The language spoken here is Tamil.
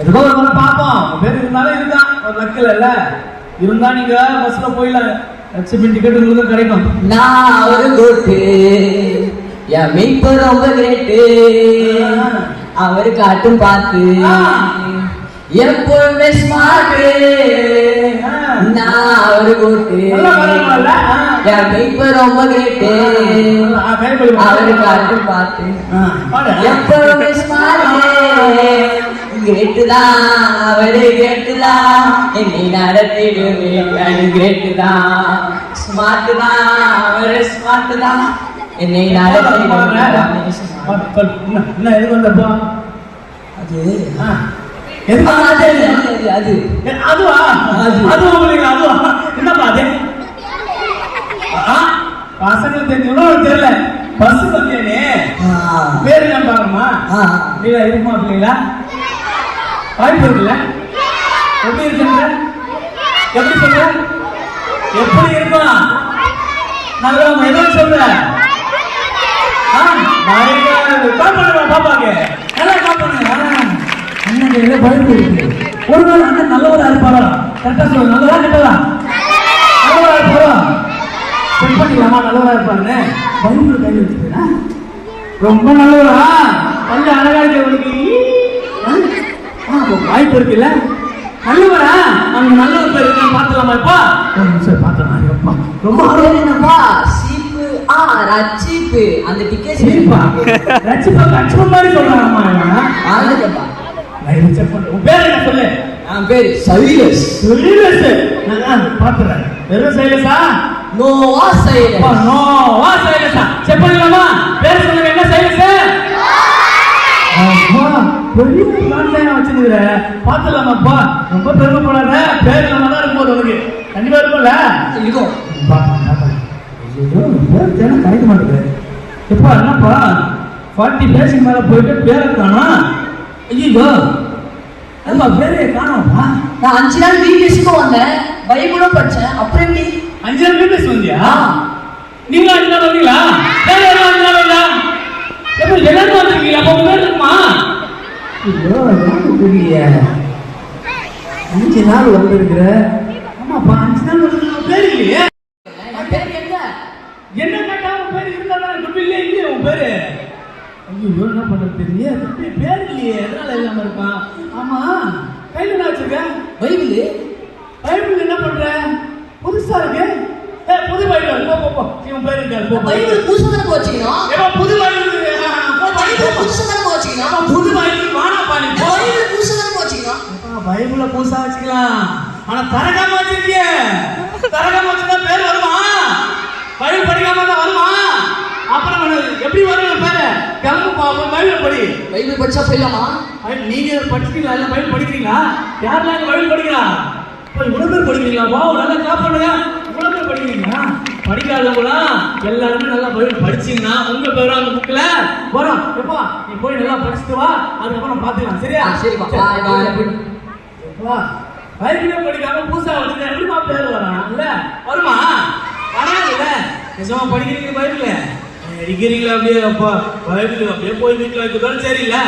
எதுக்கோ ஒரு முறை பார்ப்போம். உங்க பேர் இருந்தாலும் இருந்தான் ஒரு லக்கில் இல்ல இருந்தா நீங்க பஸ்ல போயிடலாம். எக்ஸிபிட் டிக்கெட் உங்களுக்கு கிடைக்கும். நான் ஒரு கோட்டு என் மீட்பு ரொம்ப கிரேட்டு அவரு காட்டும் பார்த்து எப்பவுமே ஸ்மார்ட். நான் ஒரு கோட்டு என் மீட்பு ரொம்ப கிரேட்டு அவரு காட்டும் பார்த்து எப்பவுமே ஸ்மார்ட். கிரேட்டுதான் அவரு கிரேட்டுதான் என்னை நடத்திடுவேன். கிரேட்டுதான் ஸ்மார்ட் தான் அவரு ஸ்மார்ட் தான் என்னை நடத்திடுவேன். என்ன எதுக்கு வந்தப்போ அது அது அதுவா அது உங்களுக்கு அதுவா என்னப்பா அது பசங்களுக்கு தெரிஞ்சவங்களும் தெரியல. பஸ் வந்தேனே பேரு என்ன பாருமா நீங்க இருக்குமா பிள்ளைங்களா வாய்ப்பு இருக்குல்ல. எப்படி இருக்குங்க எப்படி சொல்ற எப்படி இருக்கும் நல்லா ஏதோ சொல்ற கால் பண்ணுவா பாப்பாக்கு நல்லா கால் பண்ணுங்க. அண்ணன் பயப்பு இருக்கு. ஒரு நாள் அண்ணன் நல்லவரா இருப்பாரா? கரெக்டா சொல்லுங்க. நல்லவரா கெட்டதா? நல்லவரா இருப்பாரா? செக் பண்ணிக்கலாமா நல்லவரா இருப்பாருன்னு? பைபிள் கையில் வச்சுக்கிறேன். ரொம்ப நல்லவரா கொஞ்சம் அழகா இருக்கு. வாய்ப்பு இருக்குல்ல. நல்லவரா அவங்க நல்லவர் பேர் இருக்கான்னு பார்த்துலாமா? இப்போ சார் பார்த்துலாம். ரொம்ப என்னப்பா சீப்பு ரச்சிப்பு அந்த டிக்கெட் சீப்பா ரச்சிப்பா கட்சி மாதிரி சொல்றாங்கம்மா. ஆகப்பா லைவ் செக் பண்ணு. உன் பேர் என்ன சொல்லு? என் பேர் சைலஸ். சைலஸ் நான் பாத்துறேன். வெறும் சைலஸா? நோவா சைலஸ். நோவா சைலஸா? செக் பண்ணலாமா? பேர் சொல்லுங்க. என்ன சைலஸ்? அம்மா பெரிய பிளான் வச்சிருக்கிற பாத்துலாமாப்பா. ரொம்ப பெருமைப்படாத. பேர் நம்ம தான் இருக்கும்போது உனக்கு கண்டிப்பா இருக்கும்ல. இருக்கும். பேர் தேவை கிடைக்க மாட்டேங்குது. எப்பா என்னப்பா 40 பேருக்கு மேல போயிட்டு பேரை காணோம். ஐயோ அம்மா பேரே காணோம்ப்பா. நான் 5 நாள் வீக்டேஸ்க்கு வந்தேன். பைபிளும் படிச்சேன். அப்புறம் எப்படி 5 நாள் வீக்டேஸ் வந்தியா? நீங்க 5 நாள் வந்தீங்களா? வேற யாரும் 5 நாள் வந்தா? எப்ப எல்லாரும் வந்திருக்கீங்க? அப்ப உங்க பேர் இருக்குமா? ஐயோ எனக்கு தெரியல. 5 நாள் வந்திருக்கிற. ஆமாப்பா 5 நாள் வந்திருக்க பேர் இல்லையே. பேர் என்ன என்ன கேட்டா உன் பேர் இருந்தாதான் இல்லையே இல்லையே உன் பேரு. ஐயோ என்ன பண்றது தெரியல. பேர் இல்லையே. எதனால இல்லாம இருக்கான்? ஆமா கையில என்ன வச்சிருக்க? பைபிள். பைபிள் என்ன பண்ற? புதுசா இருக்கு. புது பைபிள். போ இவன் பேர் இருக்காரு. பைபிள் புதுசா வச்சுக்கணும். ஏமா புது பைபிள் பைபிள் புதுசா வச்சுக்கணும். புது பைபிள் வானாப்பா நீ. பைபிள் புதுசா வச்சுக்கணும். பைபிள புதுசா வச்சுக்கலாம். ஆனா தரகாம வச்சிருக்கிய. தரகாம வச்சா பேர் வருமா? பைபிள் படிக்காம தான் வருமா? அப்புறம் எப்படி வரும் பேரு? கிளம்பு பாப்போம். பைபிள் படி. பைபிள் படிச்சா போயிடலாமா? நீங்க படிக்கிறீங்களா? இல்ல பைபிள் படிக்கிறீங்களா? யாரெல்லாம் பைபிள் படிக்கிறா? இவ்வளவு பேர் படிக்கிறீங்களா? வா நல்லா கிளாப் பண்ணுங்க. இவ்வளவு பேர் படிக்கிறீங்களா? படிக்காதவங்களா எல்லாருமே நல்லா பைபிள் படிச்சீங்கன்னா உங்க பேரும் அந்த புக்ல வரும். எப்பா நீ போய் நல்லா படிச்சுட்டு வா. அதுக்கப்புறம் பாத்துக்கலாம். சரியா? சரிப்பா. வா பைபிளே படிக்காம புதுசா வச்சுட்டு எப்படிமா பேர் வரும்? இல்ல வருமா? வராதுல்ல. நிஜமா படிக்கிறீங்க பைபிள்? படிக்கிறீங்களா? அப்படியே அப்பா பைபிள் அப்படியே போய் வீட்டுல வைக்கிறதாலும் சரியில்லை.